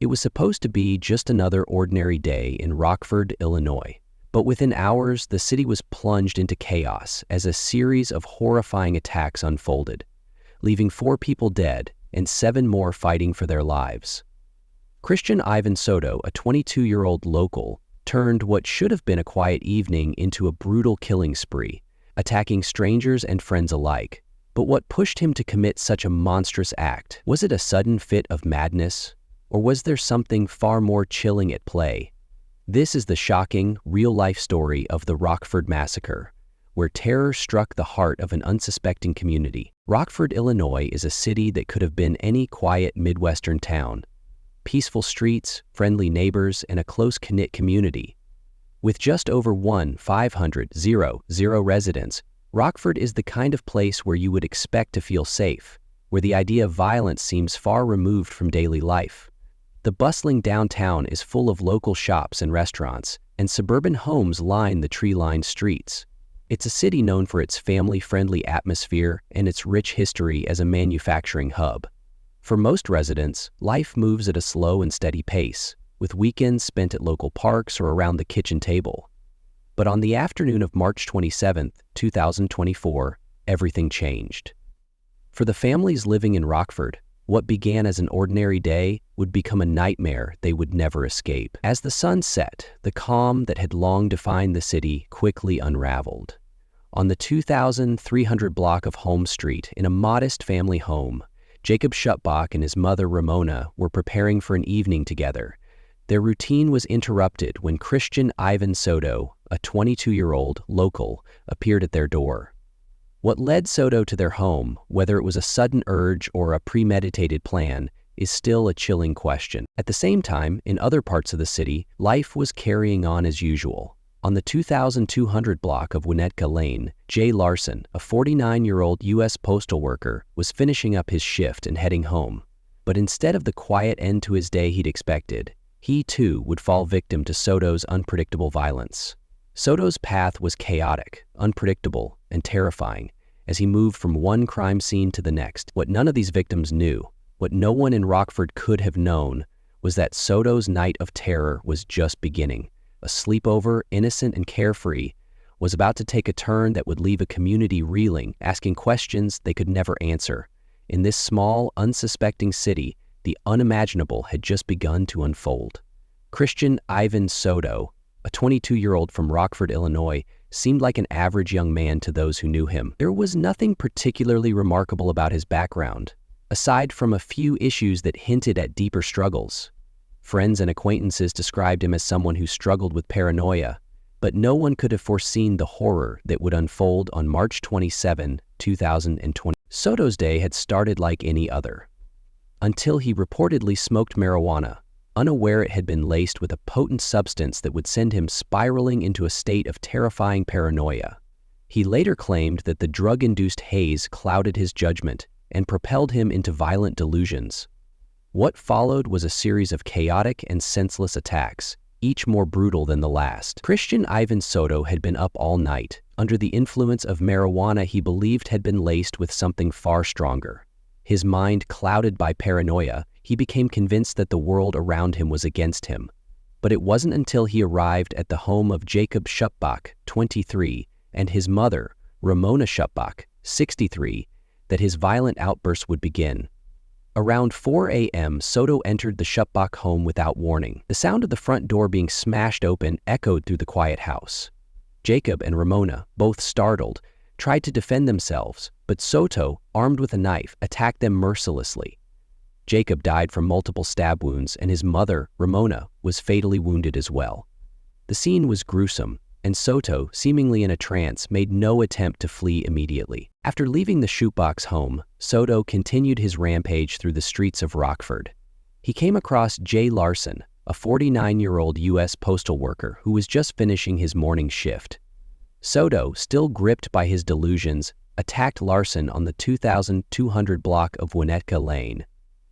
It was supposed to be just another ordinary day in Rockford, Illinois. But within hours, the city was plunged into chaos as a series of horrifying attacks unfolded, leaving 4 people dead and 7 more fighting for their lives. Christian Ivan Soto, a 22-year-old local, turned what should have been a quiet evening into a brutal killing spree, attacking strangers and friends alike. But what pushed him to commit such a monstrous act? Was it a sudden fit of madness, or was there something far more chilling at play? This is the shocking, real-life story of the Rockford Massacre, where terror struck the heart of an unsuspecting community. Rockford, Illinois is a city that could have been any quiet Midwestern town. Peaceful streets, friendly neighbors, and a close-knit community. With just over 1,500 residents, Rockford is the kind of place where you would expect to feel safe, where the idea of violence seems far removed from daily life. The bustling downtown is full of local shops and restaurants, and suburban homes line the tree-lined streets. It's a city known for its family-friendly atmosphere and its rich history as a manufacturing hub. For most residents, life moves at a slow and steady pace, with weekends spent at local parks or around the kitchen table. But on the afternoon of March 27, 2024, everything changed. For the families living in Rockford, what began as an ordinary day would become a nightmare they would never escape. As the sun set, the calm that had long defined the city quickly unraveled. On the 2,300 block of Holmes Street, in a modest family home, Jacob Schupbach and his mother Ramona were preparing for an evening together. Their routine was interrupted when Christian Ivan Soto, a 22-year-old local, appeared at their door. What led Soto to their home, whether it was a sudden urge or a premeditated plan, is still a chilling question. At the same time, in other parts of the city, life was carrying on as usual. On the 2,200 block of Winnetka Lane, Jay Larson, a 49-year-old U.S. postal worker, was finishing up his shift and heading home. But instead of the quiet end to his day he'd expected, he too would fall victim to Soto's unpredictable violence. Soto's path was chaotic, unpredictable, and terrifying as he moved from one crime scene to the next. What none of these victims knew, what no one in Rockford could have known, was that Soto's night of terror was just beginning. A sleepover, innocent and carefree, was about to take a turn that would leave a community reeling, asking questions they could never answer. In this small, unsuspecting city, the unimaginable had just begun to unfold. Christian Ivan Soto, a 22-year-old from Rockford, Illinois, seemed like an average young man to those who knew him. There was nothing particularly remarkable about his background, aside from a few issues that hinted at deeper struggles. Friends and acquaintances described him as someone who struggled with paranoia, but no one could have foreseen the horror that would unfold on March 27, 2020. Soto's day had started like any other, until he reportedly smoked marijuana, unaware it had been laced with a potent substance that would send him spiraling into a state of terrifying paranoia. He later claimed that the drug-induced haze clouded his judgment and propelled him into violent delusions. What followed was a series of chaotic and senseless attacks, each more brutal than the last. Christian Ivan Soto had been up all night, under the influence of marijuana he believed had been laced with something far stronger. His mind clouded by paranoia, he became convinced that the world around him was against him. But it wasn't until he arrived at the home of Jacob Schupbach, 23, and his mother, Ramona Schupbach, 63, that his violent outbursts would begin. Around 4 a.m., Soto entered the Schupbach home without warning. The sound of the front door being smashed open echoed through the quiet house. Jacob and Ramona, both startled, tried to defend themselves, but Soto, armed with a knife, attacked them mercilessly. Jacob died from multiple stab wounds, and his mother, Ramona, was fatally wounded as well. The scene was gruesome, and Soto, seemingly in a trance, made no attempt to flee immediately. After leaving the Schupbach's home, Soto continued his rampage through the streets of Rockford. He came across Jay Larson, a 49-year-old U.S. postal worker who was just finishing his morning shift. Soto, still gripped by his delusions, attacked Larson on the 2,200 block of Winnetka Lane.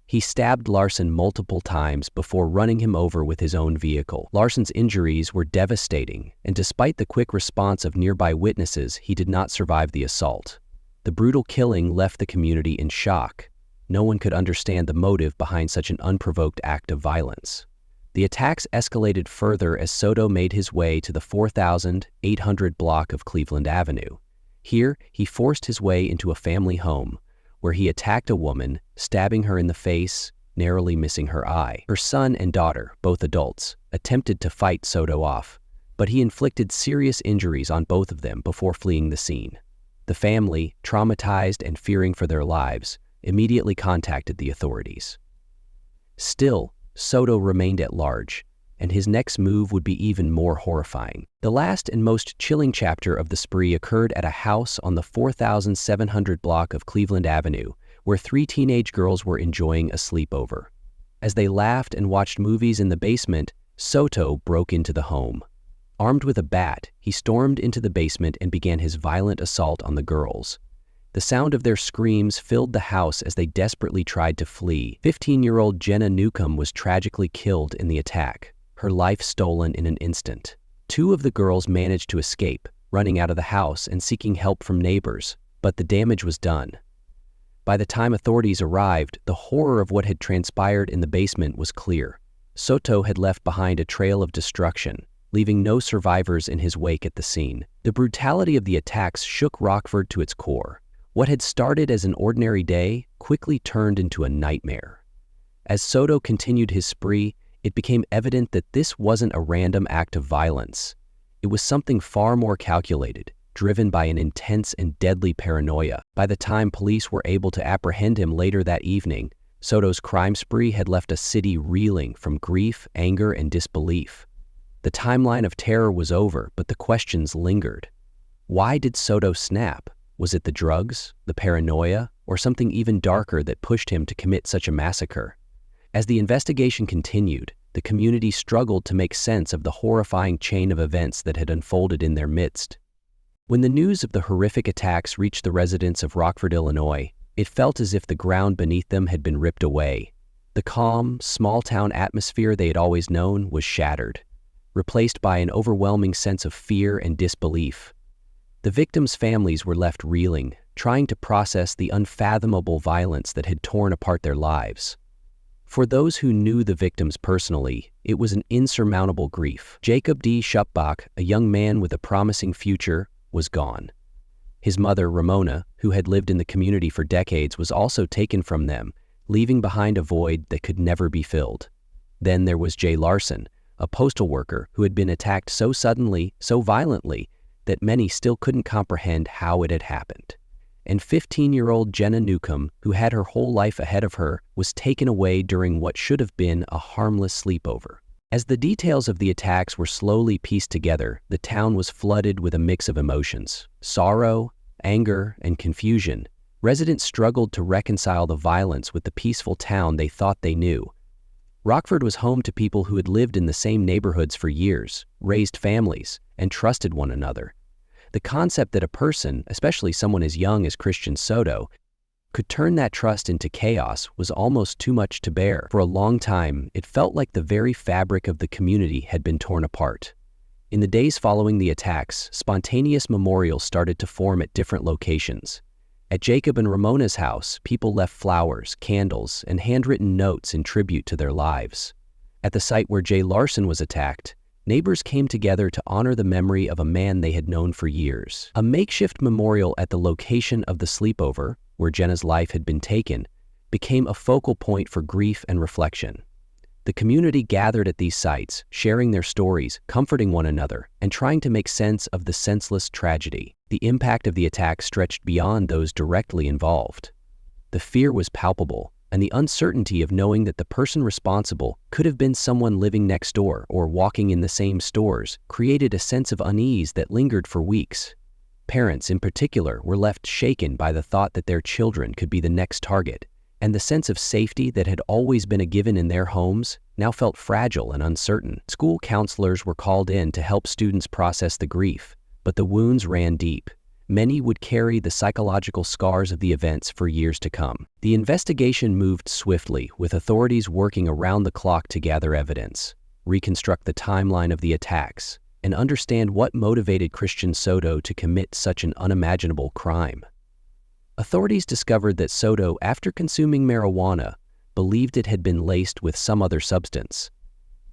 He stabbed Larson multiple times before running him over with his own vehicle. Larson's injuries were devastating, and despite the quick response of nearby witnesses, he did not survive the assault. The brutal killing left the community in shock. no one could understand the motive behind such an unprovoked act of violence. The attacks escalated further as Soto made his way to the 4800 block of Cleveland Avenue. Here, he forced his way into a family home, where he attacked a woman, stabbing her in the face, narrowly missing her eye. Her son and daughter, both adults, attempted to fight Soto off, but he inflicted serious injuries on both of them before fleeing the scene. The family, traumatized and fearing for their lives, immediately contacted the authorities. Still, Soto remained at large, and his next move would be even more horrifying. The last and most chilling chapter of the spree occurred at a house on the 4700 block of Cleveland Avenue, where 3 teenage girls were enjoying a sleepover. As they laughed and watched movies in the basement, Soto broke into the home. Armed with a bat, he stormed into the basement and began his violent assault on the girls. The sound of their screams filled the house as they desperately tried to flee. 15-year-old Jenna Newcomb was tragically killed in the attack, her life stolen in an instant. 2 of the girls managed to escape, running out of the house and seeking help from neighbors, but the damage was done. By the time authorities arrived, the horror of what had transpired in the basement was clear. Soto had left behind a trail of destruction, leaving no survivors in his wake at the scene. The brutality of the attacks shook Rockford to its core. What had started as an ordinary day quickly turned into a nightmare. As Soto continued his spree, it became evident that this wasn't a random act of violence. It was something far more calculated, driven by an intense and deadly paranoia. By the time police were able to apprehend him later that evening, Soto's crime spree had left a city reeling from grief, anger, and disbelief. The timeline of terror was over, but the questions lingered. Why did Soto snap? Was it the drugs, the paranoia, or something even darker that pushed him to commit such a massacre? As the investigation continued, the community struggled to make sense of the horrifying chain of events that had unfolded in their midst. When the news of the horrific attacks reached the residents of Rockford, Illinois, it felt as if the ground beneath them had been ripped away. The calm, small-town atmosphere they had always known was shattered, replaced by an overwhelming sense of fear and disbelief. The victims' families were left reeling, trying to process the unfathomable violence that had torn apart their lives. For those who knew the victims personally, it was an insurmountable grief. Jacob D. Schupbach, a young man with a promising future, was gone. His mother, Ramona, who had lived in the community for decades, was also taken from them, leaving behind a void that could never be filled. Then there was Jay Larson, a postal worker who had been attacked so suddenly, so violently, that many still couldn't comprehend how it had happened. And 15-year-old Jenna Newcomb, who had her whole life ahead of her, was taken away during what should have been a harmless sleepover. As the details of the attacks were slowly pieced together, the town was flooded with a mix of emotions: sorrow, anger, and confusion. Residents struggled to reconcile the violence with the peaceful town they thought they knew. Rockford was home to people who had lived in the same neighborhoods for years, raised families, and trusted one another. The concept that a person, especially someone as young as Christian Soto, could turn that trust into chaos was almost too much to bear. For a long time, it felt like the very fabric of the community had been torn apart. In the days following the attacks, spontaneous memorials started to form at different locations. At Jacob and Ramona's house, people left flowers, candles, and handwritten notes in tribute to their lives. At the site where Jay Larson was attacked, neighbors came together to honor the memory of a man they had known for years. A makeshift memorial at the location of the sleepover, where Jenna's life had been taken, became a focal point for grief and reflection. The community gathered at these sites, sharing their stories, comforting one another, and trying to make sense of the senseless tragedy. The impact of the attack stretched beyond those directly involved. The fear was palpable, and the uncertainty of knowing that the person responsible could have been someone living next door or walking in the same stores created a sense of unease that lingered for weeks. Parents, in particular, were left shaken by the thought that their children could be the next target, and the sense of safety that had always been a given in their homes now felt fragile and uncertain. School counselors were called in to help students process the grief, but the wounds ran deep. Many would carry the psychological scars of the events for years to come. The investigation moved swiftly, with authorities working around the clock to gather evidence, reconstruct the timeline of the attacks, and understand what motivated Christian Soto to commit such an unimaginable crime. Authorities discovered that Soto, after consuming marijuana, believed it had been laced with some other substance.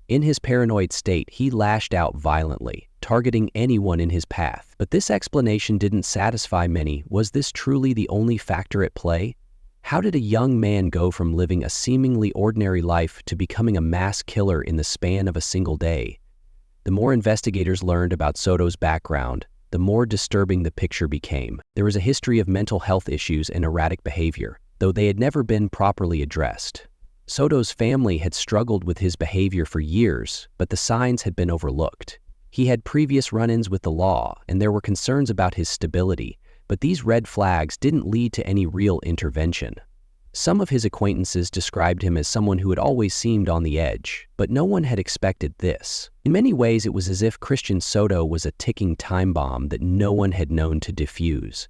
In his paranoid state, he lashed out violently, targeting anyone in his path. But this explanation didn't satisfy many. Was this truly the only factor at play? How did a young man go from living a seemingly ordinary life to becoming a mass killer in the span of a single day? The more investigators learned about Soto's background, the more disturbing the picture became. There was a history of mental health issues and erratic behavior, though they had never been properly addressed. Soto's family had struggled with his behavior for years, but the signs had been overlooked. He had previous run-ins with the law, and there were concerns about his stability, but these red flags didn't lead to any real intervention. Some of his acquaintances described him as someone who had always seemed on the edge, but no one had expected this. In many ways, it was as if Christian Soto was a ticking time bomb that no one had known to defuse.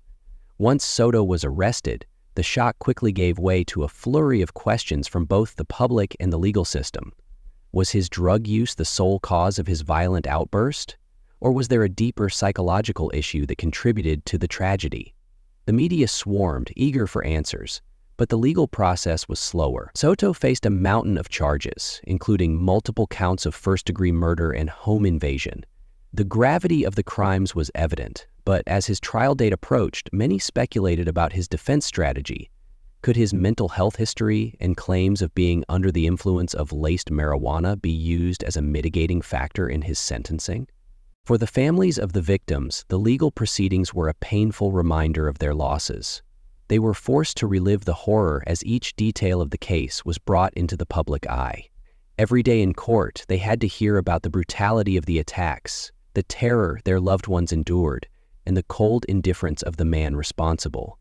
Once Soto was arrested, the shock quickly gave way to a flurry of questions from both the public and the legal system. Was his drug use the sole cause of his violent outburst? Or was there a deeper psychological issue that contributed to the tragedy? The media swarmed, eager for answers, but the legal process was slower. Soto faced a mountain of charges, including multiple counts of first-degree murder and home invasion. The gravity of the crimes was evident, but as his trial date approached, many speculated about his defense strategy. Could his mental health history and claims of being under the influence of laced marijuana be used as a mitigating factor in his sentencing? For the families of the victims, the legal proceedings were a painful reminder of their losses. They were forced to relive the horror as each detail of the case was brought into the public eye. Every day in court, they had to hear about the brutality of the attacks, the terror their loved ones endured, and the cold indifference of the man responsible.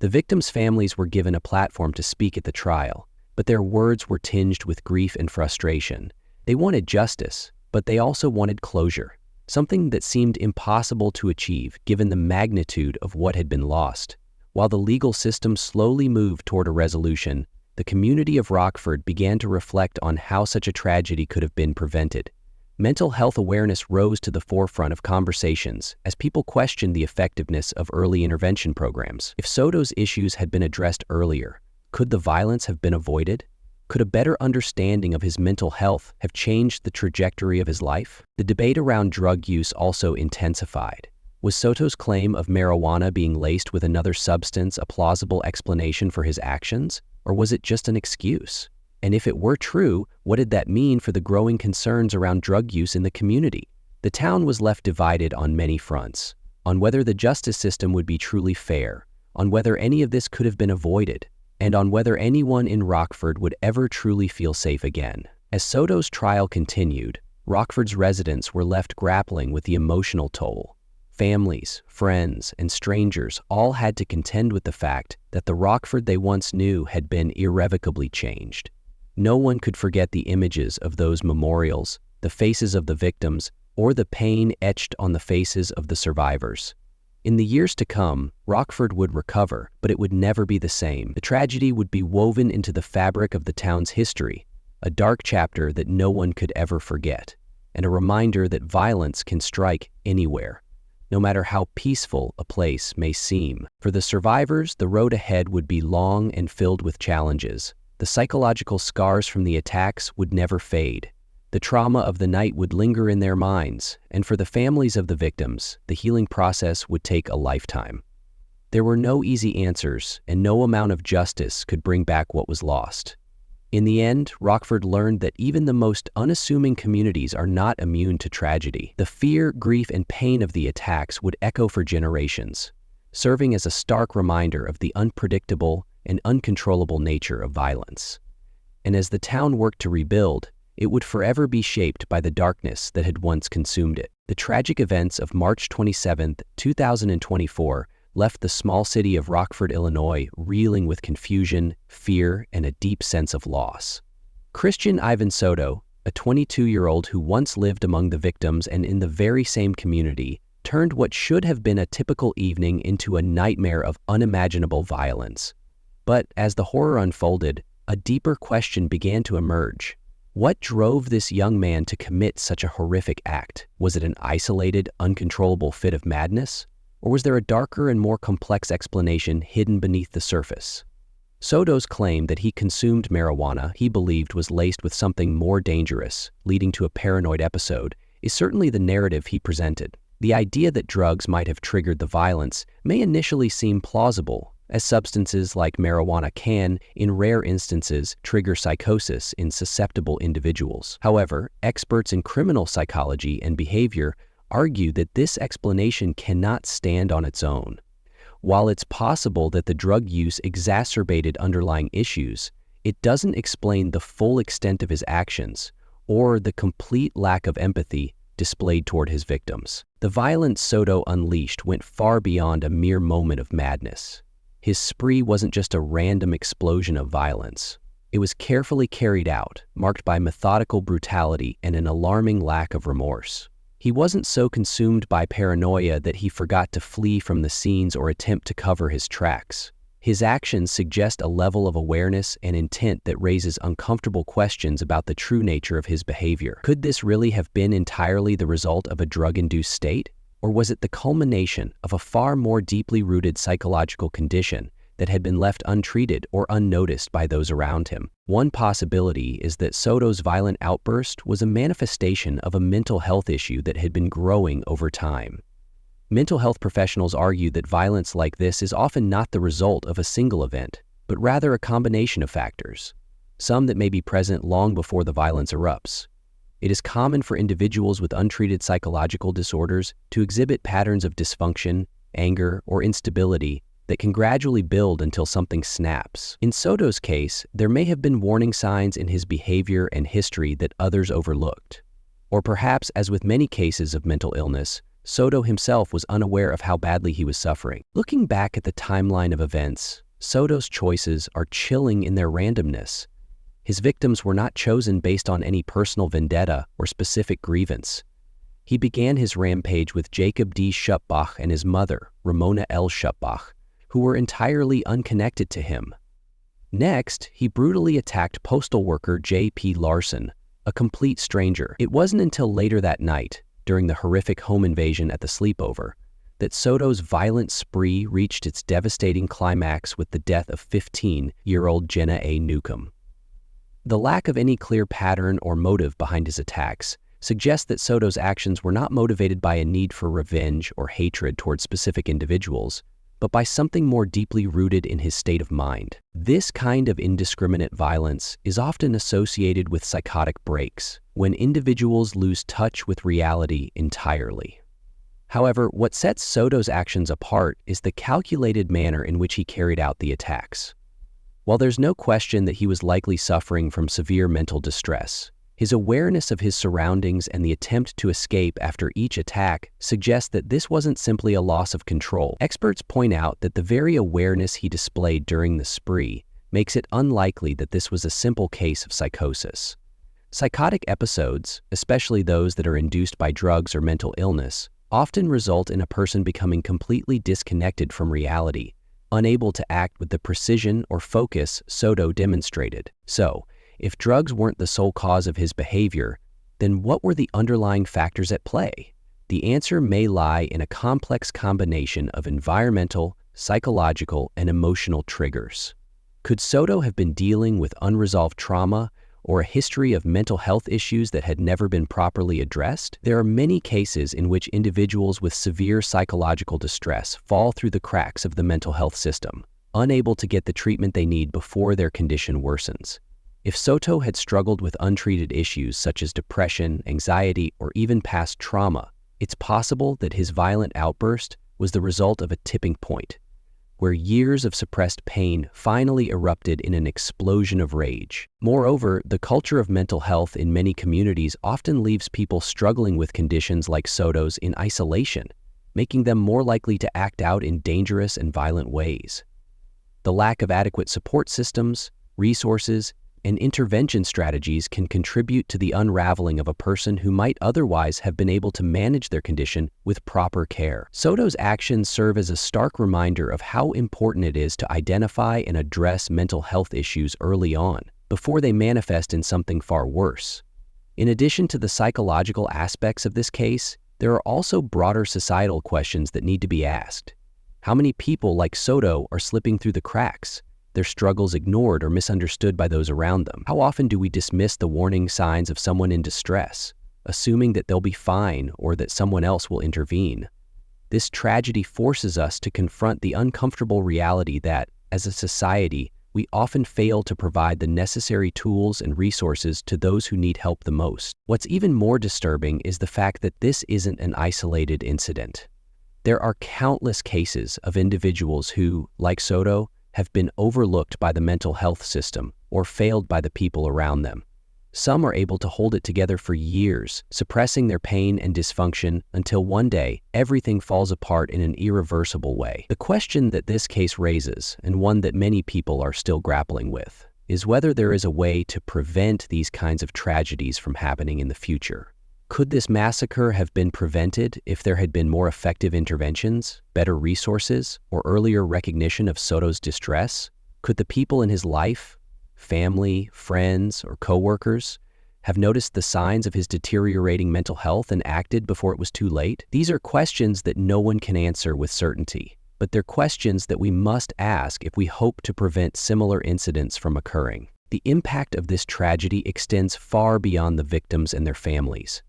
The victims' families were given a platform to speak at the trial, but their words were tinged with grief and frustration. They wanted justice, but they also wanted closure, something that seemed impossible to achieve given the magnitude of what had been lost. While the legal system slowly moved toward a resolution, the community of Rockford began to reflect on how such a tragedy could have been prevented. Mental health awareness rose to the forefront of conversations as people questioned the effectiveness of early intervention programs. If Soto's issues had been addressed earlier, could the violence have been avoided? Could a better understanding of his mental health have changed the trajectory of his life? The debate around drug use also intensified. Was Soto's claim of marijuana being laced with another substance a plausible explanation for his actions, or was it just an excuse? And if it were true, what did that mean for the growing concerns around drug use in the community? The town was left divided on many fronts, on whether the justice system would be truly fair, on whether any of this could have been avoided, and on whether anyone in Rockford would ever truly feel safe again. As Soto's trial continued, Rockford's residents were left grappling with the emotional toll. Families, friends, and strangers all had to contend with the fact that the Rockford they once knew had been irrevocably changed. No one could forget the images of those memorials, the faces of the victims, or the pain etched on the faces of the survivors. In the years to come, Rockford would recover, but it would never be the same. The tragedy would be woven into the fabric of the town's history, a dark chapter that no one could ever forget, and a reminder that violence can strike anywhere, no matter how peaceful a place may seem. For the survivors, the road ahead would be long and filled with challenges. The psychological scars from the attacks would never fade. The trauma of the night would linger in their minds, and for the families of the victims, the healing process would take a lifetime. There were no easy answers, and no amount of justice could bring back what was lost. In the end, Rockford learned that even the most unassuming communities are not immune to tragedy. The fear, grief, and pain of the attacks would echo for generations, serving as a stark reminder of the unpredictable and uncontrollable nature of violence. And as the town worked to rebuild, it would forever be shaped by the darkness that had once consumed it. The tragic events of March 27, 2024, left the small city of Rockford, Illinois, reeling with confusion, fear, and a deep sense of loss. Christian Ivan Soto, a 22-year-old who once lived among the victims and in the very same community, turned what should have been a typical evening into a nightmare of unimaginable violence. But as the horror unfolded, a deeper question began to emerge. What drove this young man to commit such a horrific act? Was it an isolated, uncontrollable fit of madness? Or was there a darker and more complex explanation hidden beneath the surface? Soto's claim that he consumed marijuana he believed was laced with something more dangerous, leading to a paranoid episode, is certainly the narrative he presented. The idea that drugs might have triggered the violence may initially seem plausible, as substances like marijuana can, in rare instances, trigger psychosis in susceptible individuals. However, experts in criminal psychology and behavior argue that this explanation cannot stand on its own. While it's possible that the drug use exacerbated underlying issues, it doesn't explain the full extent of his actions or the complete lack of empathy displayed toward his victims. The violence Soto unleashed went far beyond a mere moment of madness. His spree wasn't just a random explosion of violence. It was carefully carried out, marked by methodical brutality and an alarming lack of remorse. He wasn't so consumed by paranoia that he forgot to flee from the scenes or attempt to cover his tracks. His actions suggest a level of awareness and intent that raises uncomfortable questions about the true nature of his behavior. Could this really have been entirely the result of a drug-induced state? Or was it the culmination of a far more deeply rooted psychological condition that had been left untreated or unnoticed by those around him? One possibility is that Soto's violent outburst was a manifestation of a mental health issue that had been growing over time. Mental health professionals argue that violence like this is often not the result of a single event, but rather a combination of factors, some that may be present long before the violence erupts. It is common for individuals with untreated psychological disorders to exhibit patterns of dysfunction, anger, or instability that can gradually build until something snaps. In Soto's case, there may have been warning signs in his behavior and history that others overlooked. Or perhaps, as with many cases of mental illness, Soto himself was unaware of how badly he was suffering. Looking back at the timeline of events, Soto's choices are chilling in their randomness. His victims were not chosen based on any personal vendetta or specific grievance. He began his rampage with Jacob D. Schupbach and his mother, Ramona L. Schupbach, who were entirely unconnected to him. Next, he brutally attacked postal worker J.P. Larson, a complete stranger. It wasn't until later that night, during the horrific home invasion at the sleepover, that Soto's violent spree reached its devastating climax with the death of 15-year-old Jenna A. Newcomb. The lack of any clear pattern or motive behind his attacks suggests that Soto's actions were not motivated by a need for revenge or hatred towards specific individuals, but by something more deeply rooted in his state of mind. This kind of indiscriminate violence is often associated with psychotic breaks, when individuals lose touch with reality entirely. However, what sets Soto's actions apart is the calculated manner in which he carried out the attacks. While there's no question that he was likely suffering from severe mental distress, his awareness of his surroundings and the attempt to escape after each attack suggest that this wasn't simply a loss of control. Experts point out that the very awareness he displayed during the spree makes it unlikely that this was a simple case of psychosis. Psychotic episodes, especially those that are induced by drugs or mental illness, often result in a person becoming completely disconnected from reality, unable to act with the precision or focus Soto demonstrated. So, if drugs weren't the sole cause of his behavior, then what were the underlying factors at play? The answer may lie in a complex combination of environmental, psychological, and emotional triggers. Could Soto have been dealing with unresolved trauma or a history of mental health issues that had never been properly addressed? There are many cases in which individuals with severe psychological distress fall through the cracks of the mental health system, unable to get the treatment they need before their condition worsens. If Soto had struggled with untreated issues such as depression, anxiety, or even past trauma, it's possible that his violent outburst was the result of a tipping point, where years of suppressed pain finally erupted in an explosion of rage. Moreover, the culture of mental health in many communities often leaves people struggling with conditions like Soto's in isolation, making them more likely to act out in dangerous and violent ways. The lack of adequate support systems, resources, and intervention strategies can contribute to the unraveling of a person who might otherwise have been able to manage their condition with proper care. Soto's actions serve as a stark reminder of how important it is to identify and address mental health issues early on, before they manifest in something far worse. In addition to the psychological aspects of this case, There are also broader societal questions that need to be asked. How many people like Soto are slipping through the cracks, their struggles ignored or misunderstood by those around them? How often do we dismiss the warning signs of someone in distress, assuming that they'll be fine or that someone else will intervene? This tragedy forces us to confront the uncomfortable reality that, as a society, we often fail to provide the necessary tools and resources to those who need help the most. What's even more disturbing is the fact that this isn't an isolated incident. There are countless cases of individuals who, like Soto, have been overlooked by the mental health system or failed by the people around them. Some are able to hold it together for years, suppressing their pain and dysfunction until one day everything falls apart in an irreversible way. The question that this case raises, and one that many people are still grappling with, is whether there is a way to prevent these kinds of tragedies from happening in the future. Could this massacre have been prevented if there had been more effective interventions, better resources, or earlier recognition of Soto's distress? Could the people in his life, family, friends, or coworkers have noticed the signs of his deteriorating mental health and acted before it was too late? These are questions that no one can answer with certainty, but they're questions that we must ask if we hope to prevent similar incidents from occurring. The impact of this tragedy extends far beyond the victims and their families.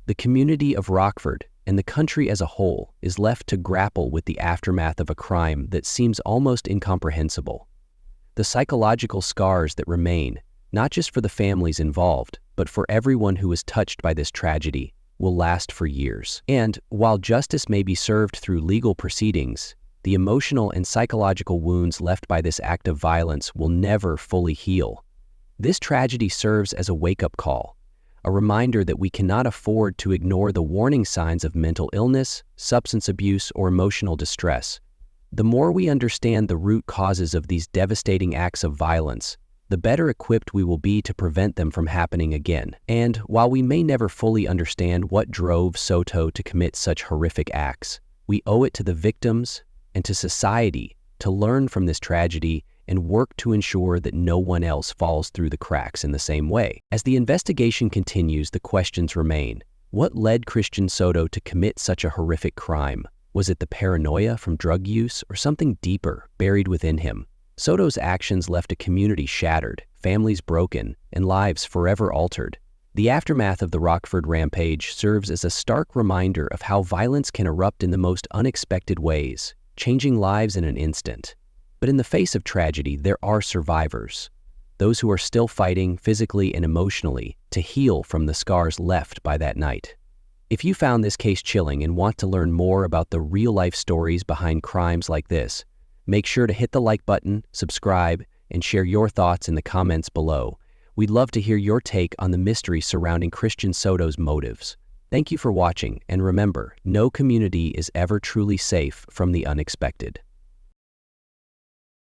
The community of Rockford and the country as a whole is left to grapple with the aftermath of a crime that seems almost incomprehensible. The psychological scars that remain, not just for the families involved, but for everyone who was touched by this tragedy, will last for years. And while justice may be served through legal proceedings, the emotional and psychological wounds left by this act of violence will never fully heal. This tragedy serves as a wake-up call, a reminder that we cannot afford to ignore the warning signs of mental illness, substance abuse, or emotional distress. The more we understand the root causes of these devastating acts of violence, the better equipped we will be to prevent them from happening again. And while we may never fully understand what drove Soto to commit such horrific acts, we owe it to the victims and to society to learn from this tragedy and work to ensure that no one else falls through the cracks in the same way. As the investigation continues, the questions remain. What led Christian Soto to commit such a horrific crime? Was it the paranoia from drug use or something deeper buried within him? Soto's actions left a community shattered, families broken, and lives forever altered. The aftermath of the Rockford rampage serves as a stark reminder of how violence can erupt in the most unexpected ways, changing lives in an instant. But in the face of tragedy, there are survivors, those who are still fighting physically and emotionally to heal from the scars left by that night. If you found this case chilling and want to learn more about the real-life stories behind crimes like this, make sure to hit the like button, subscribe, and share your thoughts in the comments below. We'd love to hear your take on the mystery surrounding Christian Soto's motives. Thank you for watching, and remember, no community is ever truly safe from the unexpected.